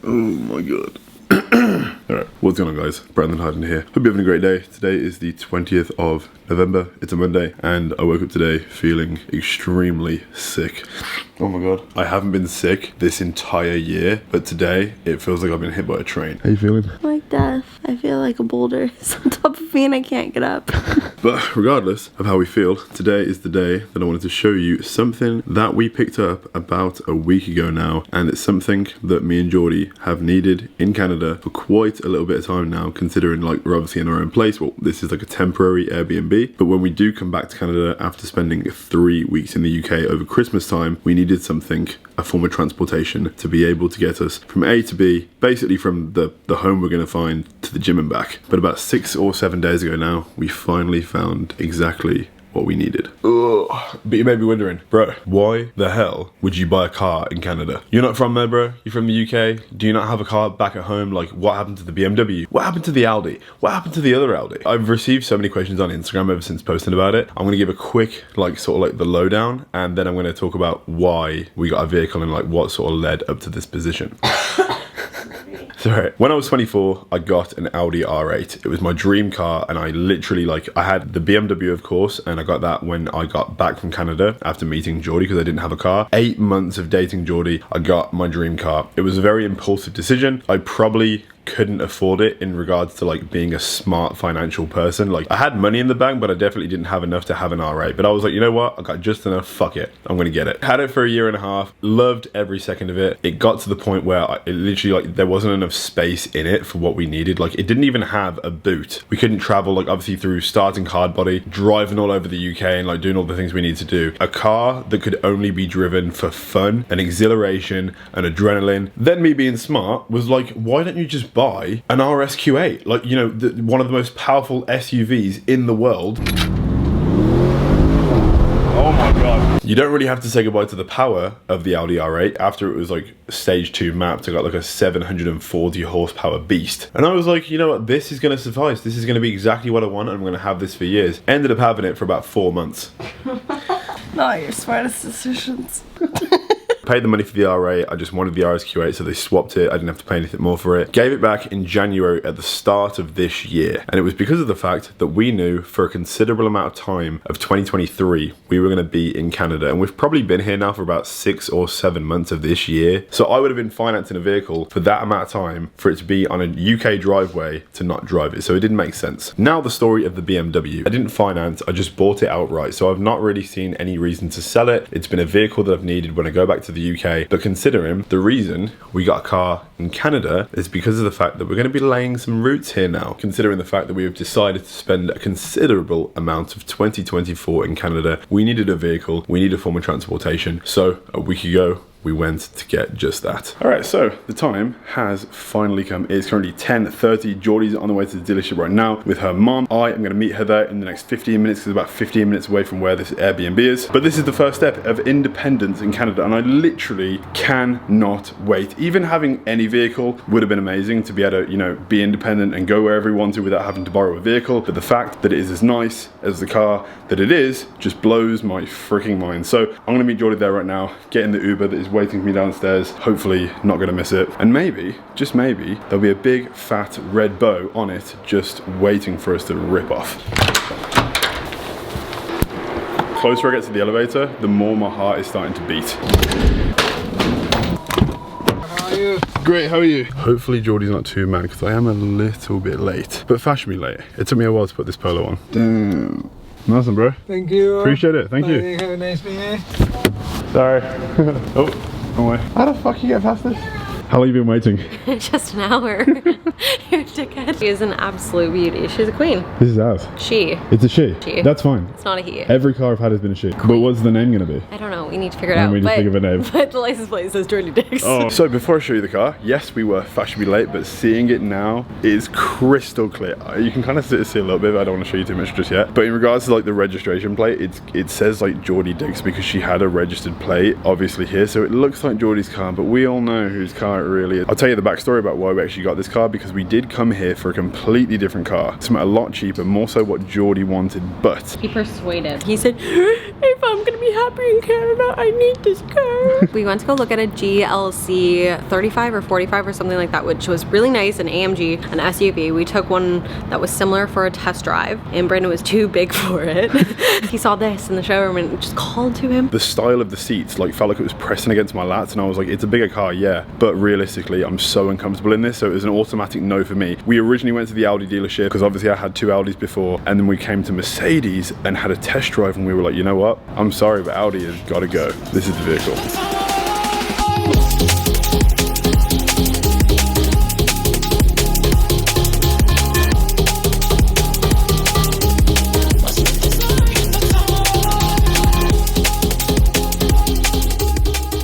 Oh my god. Alright, what's going on, guys? Brandon Harden here. Hope you're having a great day. Today is the 20th of November. It's a Monday, and I woke up today feeling extremely sick. Oh my god. I haven't been sick this entire year, but today it feels like I've been hit by a train. How you feeling? Like death. I feel like a boulder is on top of me and I can't get up. But regardless of how we feel, today is the day that I wanted to show you something that we picked up about a week ago now, and it's something that me and Geordie have needed in Canada for quite a little bit of time now, considering like we're obviously in our own place. Well, this is like a temporary Airbnb, but when we do come back to Canada after spending 3 weeks in the UK over Christmas time, we needed something, a form of transportation to be able to get us from A to B, basically from the home we're going to find to the gym and back. But about 6 or 7 days ago now, we finally found exactly what we needed. Ugh. But you may be wondering, bro, why the hell would you buy a car in Canada? You're not from there, bro. You're from the UK. Do you not have a car back at home? Like, what happened to the BMW? What happened to the Audi? What happened to the other Audi? I've received so many questions on Instagram ever since posting about it. I'm gonna give a quick, like, sort of like the lowdown, and then I'm gonna talk about why we got a vehicle and like what sort of led up to this position. Sorry. When I was 24, I got an Audi R8. It was my dream car, and I literally, like, I had the BMW, of course, and I got that when I got back from Canada after meeting Geordie because I didn't have a car. 8 months of dating Geordie, I got my dream car. It was a very impulsive decision. I probably couldn't afford it in regards to like being a smart financial person. Like, I had money in the bank, but I definitely didn't have enough to have an R8. But I was like, you know what? I got just enough. Fuck it. I'm gonna get it. Had it for a year and a half. Loved every second of it. It got to the point where it literally, like, there wasn't enough space in it for what we needed. Like, it didn't even have a boot. We couldn't travel, like, obviously through starting Hardbody, driving all over the UK and like doing all the things we need to do. A car that could only be driven for fun and exhilaration and adrenaline. Then me being smart was like, why don't you just buy an RSQ8? Like, you know, one of the most powerful SUVs in the world. Oh my god. You don't really have to say goodbye to the power of the Audi R8 after it was like stage 2 mapped. I got like a 740 horsepower beast. And I was like, you know what, this is gonna suffice. This is gonna be exactly what I want, and I'm gonna have this for years. Ended up having it for about 4 months. Not your smartest decisions. Paid the money for the R8, I just wanted the RSQ8, so they swapped it. I didn't have to pay anything more for it. Gave it back in January at the start of this year. And it was because of the fact that we knew for a considerable amount of time of 2023, we were gonna be in Canada. And we've probably been here now for about 6 or 7 months of this year. So I would have been financing a vehicle for that amount of time for it to be on a UK driveway to not drive it. So it didn't make sense. Now the story of the BMW. I didn't finance, I just bought it outright. So I've not really seen any reason to sell it. It's been a vehicle that I've needed when I go back to the UK, but considering the reason we got a car in Canada is because of the fact that we're going to be laying some roots here now, considering the fact that we have decided to spend a considerable amount of 2024 in Canada. We needed a vehicle, we needed a form of transportation, so a week ago we went to get just that. All right, so the time has finally come. It's currently 10:30. Geordie's on the way to the dealership right now with her mom. I am gonna meet her there in the next 15 minutes, because it's about 15 minutes away from where this Airbnb is. But this is the first step of independence in Canada, and I literally cannot wait. Even having any vehicle would have been amazing to be able to, you know, be independent and go wherever we want to without having to borrow a vehicle. But the fact that it is as nice as the car that it is just blows my freaking mind. So I'm gonna meet Geordie there right now, get in the Uber that is waiting for me downstairs. Hopefully not gonna miss it, and maybe, just maybe, there'll be a big fat red bow on it just waiting for us to rip off. The closer I get to the elevator, the more my heart is starting to beat. How are you? Great, how are you? Hopefully Geordie's not too mad, because I am a little bit late, but fashionably late. It took me a while to put this polo on. Damn. Nice one, bro. Thank you. Appreciate it, thank you. Have a nice meeting. Sorry. Oh, wrong way. How the fuck you get past this? How long have you been waiting? Just an hour. You're a dickhead. She is an absolute beauty. She's a queen. This is ours. She. It's a she. She. That's fine. It's not a he. Every car I've had has been a she. But what's the name gonna be? I don't know. We need to figure it And out. we need to think of a name. But the license plate says Dirty Dicks. Oh. So before I show you the car, yes, we were fashionably late, but seeing it now is crystal clear. You can kind of see a little bit, but I don't want to show you too much just yet. But in regards to like the registration plate, it says like Geordie Dicks because she had a registered plate obviously here. So it looks like Geordie's car, but we all know whose car it really is. I'll tell you the backstory about why we actually got this car, because we did come here for a completely different car. Something a lot cheaper, more so what Geordie wanted, but he persuaded. He said, if I'm gonna be happy in Canada, I need this car. We went to go look at a GLC 35 or 45 or something like that, which was really nice, an AMG, an SUV. We took one that was similar for a test drive, and Brandon was too big for it. He saw this in the showroom and just called to him. The style of the seats like felt like it was pressing against my lats, and I was like, it's a bigger car, yeah, but realistically I'm so uncomfortable in this, so it was an automatic no for me. We originally went to the Audi dealership because obviously I had 2 Audis before, and then we came to Mercedes and had a test drive, and we were like, you know what, I'm sorry, but Audi has got to go. This is the vehicle.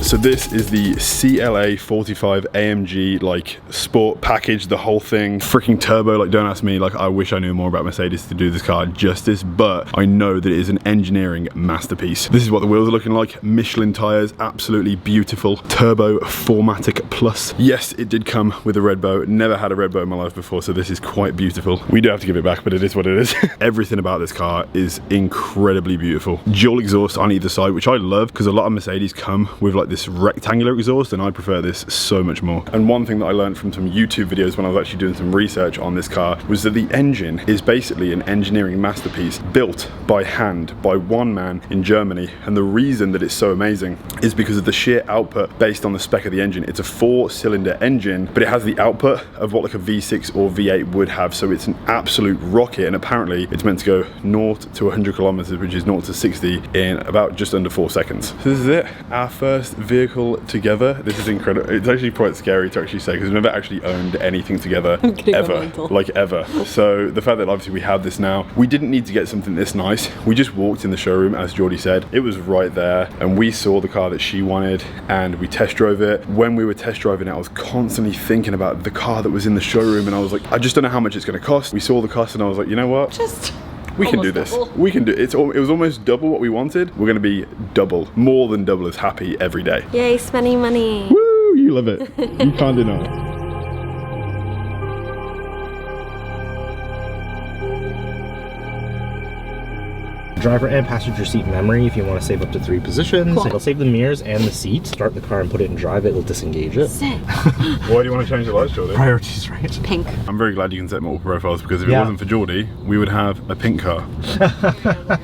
So this is the CLA 45 AMG, like sport package, the whole thing, freaking turbo. Like, don't ask me, like I wish I knew more about Mercedes to do this car justice, but I know that it is an engineering masterpiece. This is what the wheels are looking like. Michelin tires, absolutely beautiful. Turbo 4MATIC Plus. Yes, it did come with a red bow. Never had a red bow in my life before, so this is quite beautiful. We do have to give it back, but it is what it is. Everything about this car is incredibly beautiful. Dual exhaust on either side, which I love, because a lot of Mercedes come with like this rectangular exhaust, and I prefer this so much more. And one thing that I learned from some YouTube videos when I was actually doing some research on this car was that the engine is basically an engineering masterpiece built by hand by one man in Germany. And the reason that it's so amazing is because of the sheer output based on the spec of the engine. It's a 4-cylinder engine, but it has the output of what like a V6 or V8 would have, so it's an absolute rocket. And apparently it's meant to go 0 to 100 kilometers, which is 0 to 60 in about just under 4 seconds. So this is it, our first vehicle together. This is incredible. It's actually quite scary to actually say, because we've never actually owned anything together ever, like ever. So the fact that obviously we have this now, we didn't need to get something this nice. We just walked in the showroom, as Geordie said. It was right there, and we saw the car that she wanted, and we test drove it. When we were test driving it, I was constantly thinking about the car that was in the showroom, and I was like, I just don't know how much it's going to cost. We saw the cost, and I was like, you know what? We can do this. Double. We can do it. It was almost double what we wanted. We're going to be double, more than double as happy every day. Yay, spending money. Woo, you love it. You can't deny it. Driver and passenger seat memory if you want to save up to 3 positions. Cool. It'll save the mirrors and the seat. Start the car and put it in drive, it will disengage it. Sick. Why do you want to change the lights, Geordie? Priorities, right? Pink. I'm very glad you can set multiple profiles, because if it wasn't for Geordie, we would have a pink car.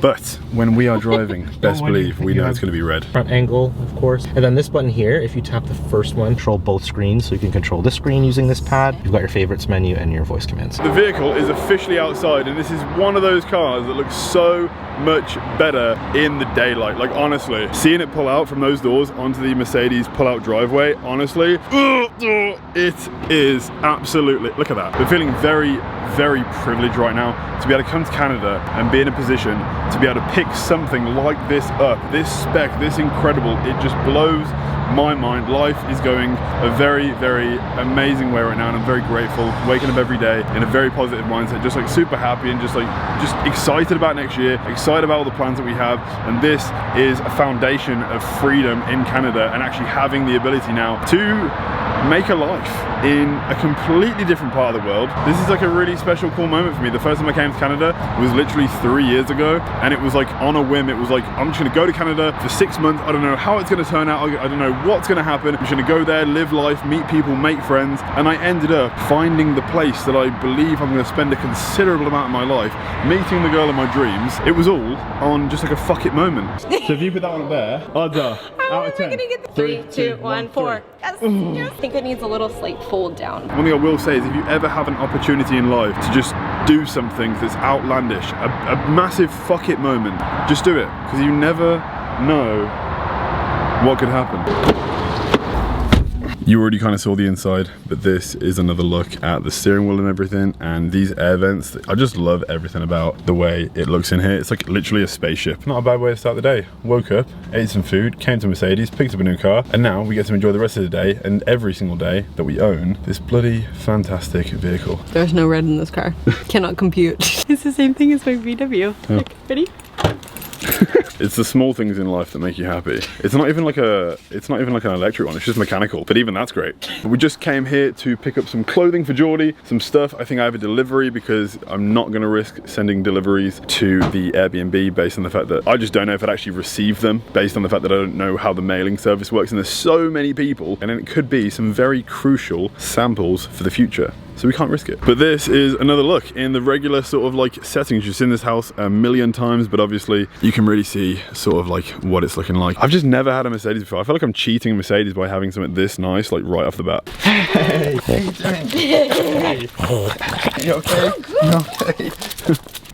But when we are driving, best believe we know it's going to be red. Front angle, of course. And then this button here, if you tap the first one, control both screens, so you can control this screen using this pad. You've got your favorites menu and your voice commands. The vehicle is officially outside, and this is one of those cars that looks so much better in the daylight. Like, honestly, seeing it pull out from those doors onto the Mercedes pull-out driveway, honestly, it is absolutely, look at that. We're feeling very, very privileged right now to be able to come to Canada and be in a position to be able to pick something like this up. This spec, this incredible, it just blows my mind. Life is going a very, very amazing way right now, and I'm very grateful. Waking up every day in a very positive mindset, just like super happy, and just excited about next year, excited about all the plans that we have. And this is a foundation of freedom in Canada, and actually having the ability now to make a life in a completely different part of the world. This is like a really special, cool moment for me. The first time I came to Canada was literally 3 years ago, and it was like on a whim. It was like, I'm just gonna go to Canada for 6 months. I don't know how it's gonna turn out. I don't know what's gonna happen. I'm just gonna go there, live life, meet people, make friends. And I ended up finding the place that I believe I'm gonna spend a considerable amount of my life, meeting the girl of my dreams. It was all on just like a fuck it moment. So if you put that one up there, odds are, out of 10. 3, 2, 1, 4. Yes. Yes. I think it needs a little slight fold down. One thing I will say is, if you ever have an opportunity in life to just do something that's outlandish, a massive fuck it moment, just do it, because you never know what could happen. You already kind of saw the inside, but this is another look at the steering wheel and everything, and these air vents. I just love everything about the way it looks in here. It's like literally a spaceship. Not a bad way to start the day. Woke up, ate some food, came to Mercedes, picked up a new car, and now we get to enjoy the rest of the day and every single day that we own this bloody fantastic vehicle. There's no red in this car. Cannot compute. It's the same thing as my VW. Oh. Look, ready? It's the small things in life that make you happy. It's not even like an electric one, it's just mechanical, but even that's great. We just came here to pick up some clothing for Geordie, some stuff. I think I have a delivery because I'm not gonna risk sending deliveries to the Airbnb based on the fact that I just don't know if I'd actually receive them, based on the fact that I don't know how the mailing service works, and there's so many people, and then it could be some very crucial samples for the future. So we can't risk it. But this is another look in the regular sort of like settings. You've seen this house a million times, but obviously you can really see sort of like what it's looking like. I've just never had a Mercedes before. I feel like I'm cheating Mercedes by having something this nice, like right off the bat. Hey, how you doing? Hey. You okay? You okay?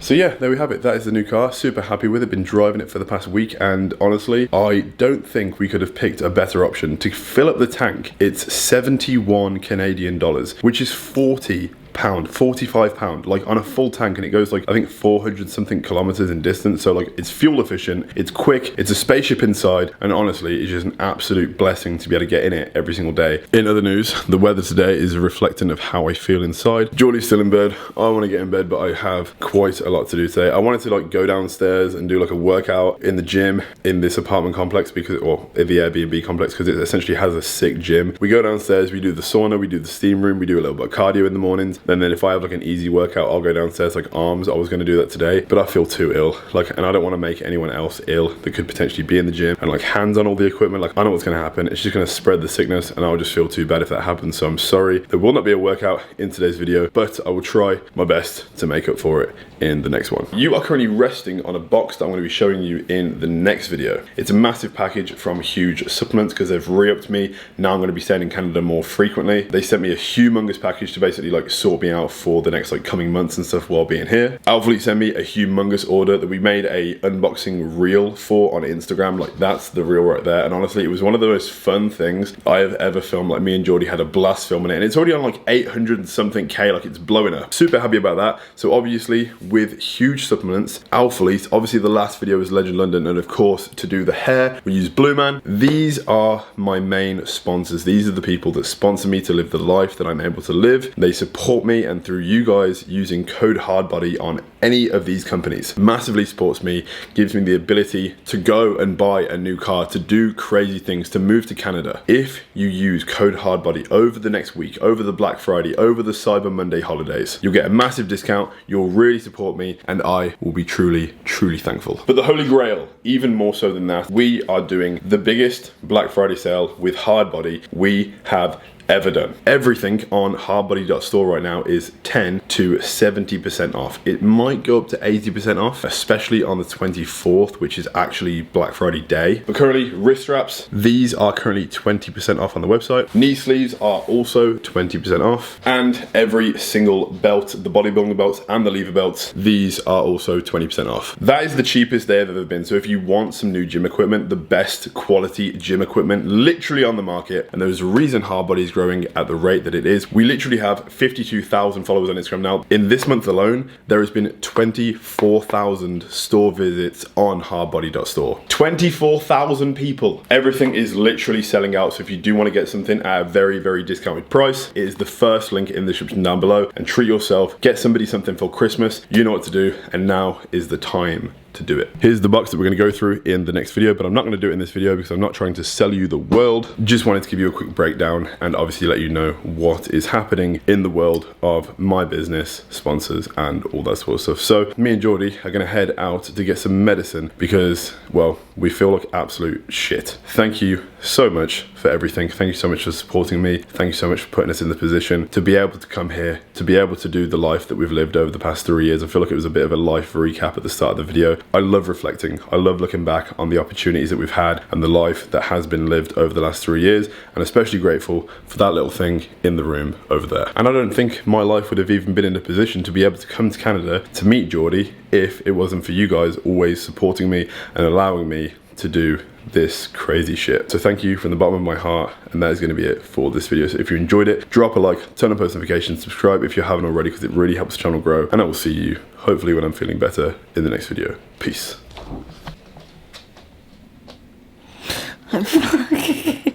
So yeah, there we have it. That is the new car. Super happy with it. Been driving it for the past week, and honestly, I don't think we could have picked a better option. To fill up the tank, it's 71 Canadian dollars, which is 40 pound, 45 pound, like on a full tank, and it goes like I think 400 something kilometers in distance. So like it's fuel efficient, it's quick, it's a spaceship inside, and honestly it's just an absolute blessing to be able to get in it every single day. In other news, the weather today is reflecting of how I feel inside. Geordie's still in bed. I want to get in bed, but I have quite a lot to do today. I wanted to like go downstairs and do like a workout in the gym in this apartment complex, because, or in the Airbnb complex, because it essentially has a sick gym. We go downstairs, we do the sauna, we do the steam room, we do a little bit of cardio in the mornings. And then if I have like an easy workout, I'll go downstairs, like arms. I was going to do that today, but I feel too ill. Like, and I don't want to make anyone else ill that could potentially be in the gym, and like hands on all the equipment. Like, I know what's going to happen. It's just going to spread the sickness, and I'll just feel too bad if that happens. So I'm sorry. There will not be a workout in today's video, but I will try my best to make up for it in the next one. You are currently resting on a box that I'm going to be showing you in the next video. It's a massive package from Huge Supplements, because they've re-upped me. Now I'm going to be staying in Canada more frequently. They sent me a humongous package to basically like sort me out for the next like coming months and stuff while being here. Alphalete sent me a humongous order that we made a unboxing reel for on Instagram. Like, that's the reel right there, and honestly it was one of the most fun things I have ever filmed. Like, me and Geordie had a blast filming it, and it's already on like 800 and something K, like it's blowing up. Super happy about that. So obviously with Huge Supplements, Alphalete, obviously the last video was Legend London, and of course to do the hair we use Blue Man. These are my main sponsors. These are the people that sponsor me to live the life that I'm able to live. They support me, and through you guys using code Hardbody on any of these companies massively supports me, gives me the ability to go and buy a new car, to do crazy things, to move to Canada. If you use code Hardbody over the next week, over the Black Friday, over the Cyber Monday holidays, you'll get a massive discount. You'll really support me, and I will be truly, truly thankful. But the Holy Grail, even more so than that, we are doing the biggest Black Friday sale with Hardbody we have ever done. Everything on hardbody.store right now is 10 to 70% off. It might go up to 80% off, especially on the 24th, which is actually Black Friday day. But currently, wrist straps, these are currently 20% off on the website. Knee sleeves are also 20% off. And every single belt, the bodybuilding belts and the lever belts, these are also 20% off. That is the cheapest day I've ever been. So if you want some new gym equipment, the best quality gym equipment literally on the market, and there's a reason Hardbody is growing at the rate that it is. We literally have 52,000 followers on Instagram now. In this month alone, there has been 24,000 store visits on hardbody.store. 24,000 people. Everything is literally selling out. So if you do want to get something at a very, very discounted price, it is the first link in the description down below. And treat yourself, get somebody something for Christmas. You know what to do, and now is the time to do it. Here's the box that we're going to go through in the next video, but I'm not going to do it in this video because I'm not trying to sell you the world. Just wanted to give you a quick breakdown and obviously let you know what is happening in the world of my business, sponsors, and all that sort of stuff. So me and Geordie are going to head out to get some medicine because, well, we feel like absolute shit. Thank you so much for everything. Thank you so much for supporting me. Thank you so much for putting us in the position to be able to come here, to be able to do the life that we've lived over the past 3 years. I feel like it was a bit of a life recap at the start of the video. I love reflecting. I love looking back on the opportunities that we've had and the life that has been lived over the last 3 years, and especially grateful for that little thing in the room over there. And I don't think my life would have even been in a position to be able to come to Canada to meet Geordie if it wasn't for you guys always supporting me and allowing me to do this crazy shit. So thank you from the bottom of my heart, and that is going to be it for this video. So if you enjoyed it, drop a like, turn on post notifications, subscribe if you haven't already, because it really helps the channel grow, and I will see you hopefully when I'm feeling better in the next video. Peace.